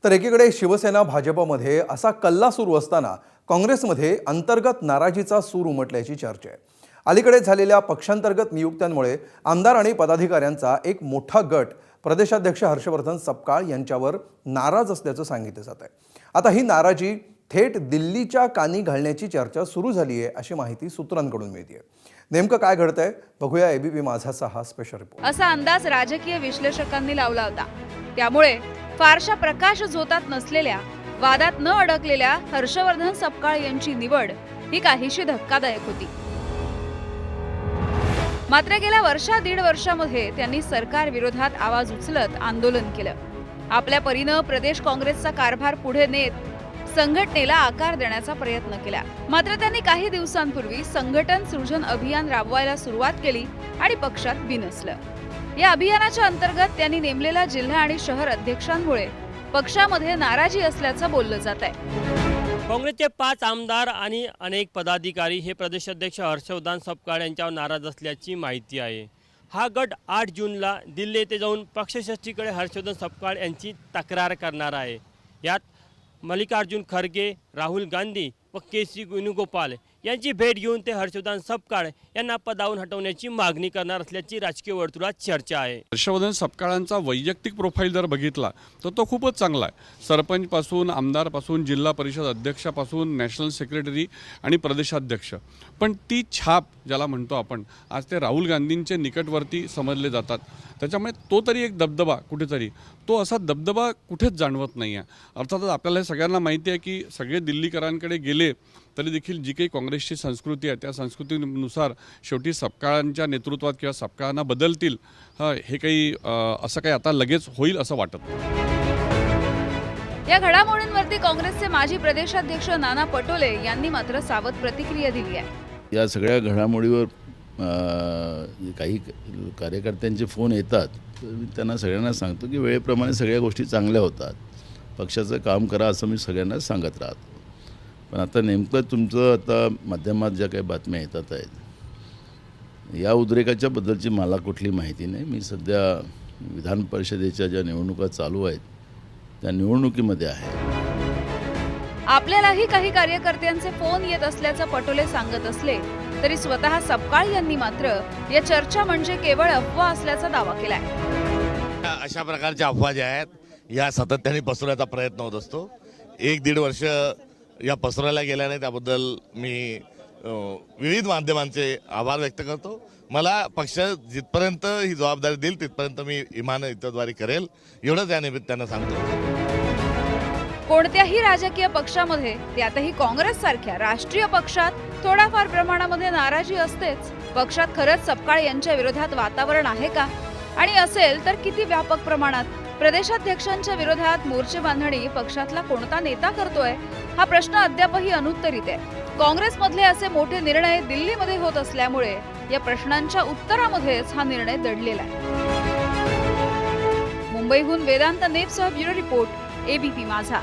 तर एकीकडे शिवसेना भाजपमध्ये असा कल्ला सुरू असताना काँग्रेसमध्ये अंतर्गत नाराजीचा सूर उमटल्याची चर्चा आहे। अलीकडे झालेल्या पक्षांतर्गत नियुक्त्यांमुळे आमदार आणि पदाधिकाऱ्यांचा एक मोठा गट प्रदेशाध्यक्ष हर्षवर्धन सपकाळ यांच्यावर नाराज असल्याचं सांगितलं जात आहे। आता ही नाराजी थेट दिल्लीच्या कानी घालण्याची चर्चा सुरू झाली आहे अशी माहिती सूत्रांकडून मिळते। नेमकं काय घडतंय बघूया एबीपी माझाचा हा स्पेशल रिपोर्ट। असा अंदाज राजकीय विश्लेषकांनी लावला होता। त्यामुळे फारशा प्रकाश झोतात नसलेल्या, वादात न अडकलेल्या हर्षवर्धन सपकाळ यांची निवड ही काहीशी धक्कादायक होती। मात्र गेल्या दीड वर्षामध्ये त्यांनी सरकार विरोधात आवाज उचलत आंदोलन केलं। आपल्या परीने प्रदेश काँग्रेसचा कारभार पुढे नेत संघटनेला आकार देण्याचा प्रयत्न केला। मात्र त्यांनी काही दिवसांपूर्वी संघटन सृजन अभियान राबवायला सुरुवात केली आणि पक्षात बिनसलं। या अभियानाच्या अंतर्गत त्यांनी नेमलेल्या जिल्हा आणि शहर अध्यक्षांमुळे पक्षामध्ये नाराजी असल्याचं बोललं जात आहे। काँग्रेसचे 5 आमदार आणि अनेक पदाधिकारी हे प्रदेशाध्यक्ष हर्षवर्धन सपकाळ यांच्यावर नाराज असल्याची माहिती आहे। हा गट 8 जूनला दिल्ली येथे जाऊन पक्षश्रेष्ठीकडे हर्षवर्धन सपकाळ यांची तक्रार करणार आहे। यात मल्लिकार्जुन खरगे, राहुल गांधी व के.सी. वेणुगोपाल यांची भेट घेऊन ते हर्षवर्धन सपकाळ यांना पदावरून हटवण्याची मागणी करणार असल्याची राजकीय वर्तुळात चर्चा आहे। हर्षवर्धन सपकाळांचा वैयक्तिक प्रोफाईल जर बघितला तर तो खूपच चांगला आहे। सरपंचपासून आमदारपासून जिल्हा परिषद अध्यक्षापासून नॅशनल सेक्रेटरी आणि प्रदेशाध्यक्ष, पण ती छाप ज्याला म्हणतो आपण, आज ते राहुल गांधींचे निकटवर्ती समजले जातात। त्याच्यामुळे तो तरी एक दबदबा कुठेतरी, तो असा दबदबा कुठेच जाणवत नाही आहे। अर्थातच आपल्याला सगळ्यांना माहिती आहे की सगळे दिल्लीकरांकडे गेले तरी देखील जी काही काँग्रेसची संस्कृती आहे त्या संस्कृतीनुसार शेवटी सपकाळांच्या नेतृत्वात किंवा सपकाळांना बदलतील हे काही असं काही आता लगेच होईल असं वाटत नाही। या घडामोडींवरती काँग्रेसचे माजी प्रदेशाध्यक्ष नाना पटोले यांनी मात्र सावध प्रतिक्रिया दिली आहे। या सगळ्या घडामोडीवर काही कार्यकर्त्यांचे फोन येतात, तर मी त्यांना सगळ्यांना सांगतो की वेळेप्रमाणे सगळ्या गोष्टी चांगल्या होतात, पक्षाचं काम करा असं मी सगळ्यांना सांगत राहतो। पण आता नेमकं तुमचं आता माध्यमात ज्या काही बातम्या येतात आहेत या उद्रेकाच्या बद्दलची मला कुठली माहिती नाही। मी सध्या विधान परिषदेच्या ज्या निवडणुका चालू आहेत त्या निवडणुकीमध्ये आहे। आपल्यालाही काही कार्यकर्त्यांचे फोन येत असल्याचं पटोले सांगत असले तरी स्वतः सपकाळ यांनी मात्र या चर्चा म्हणजे केवळ अफवा असल्याचा दावा केलाय। अशा प्रकारच्या अफवा ज्या आहेत या सातत्याने पसरवण्याचा प्रयत्न होत असतो। 1-1.5 वर्ष या पसरवल्या गेल्या नाही, त्याबद्दल मी विविध माध्यमांचे आभार व्यक्त करतो। मला पक्ष जिथपर्यंत ही जबाबदारी देईल तिथपर्यंत मी इमानतदारी करेल, एवढंच या निमित्तानं सांगतो। कोणत्याही राजकीय पक्षामध्ये, त्यातही काँग्रेस सारख्या राष्ट्रीय पक्षात थोडाफार प्रमाणामध्ये नाराजी असतेच। पक्षात खरंच सपकाळ यांच्या विरोधात वातावरण आहे का, आणि असेल तर किती व्यापक प्रमाणात? प्रदेशाध्यक्षांच्या विरोधात मोर्चे बांधणी पक्षातला कोणता नेता करतोय हा प्रश्न अद्यापही अनुत्तरित आहे। काँग्रेसमधले असे मोठे निर्णय दिल्लीमध्ये होत असल्यामुळे या प्रश्नांच्या उत्तरामध्येच हा निर्णय दडलेला आहे। मुंबईहून वेदांत नेपसह ब्युरो रिपोर्ट, एबीपी माझा।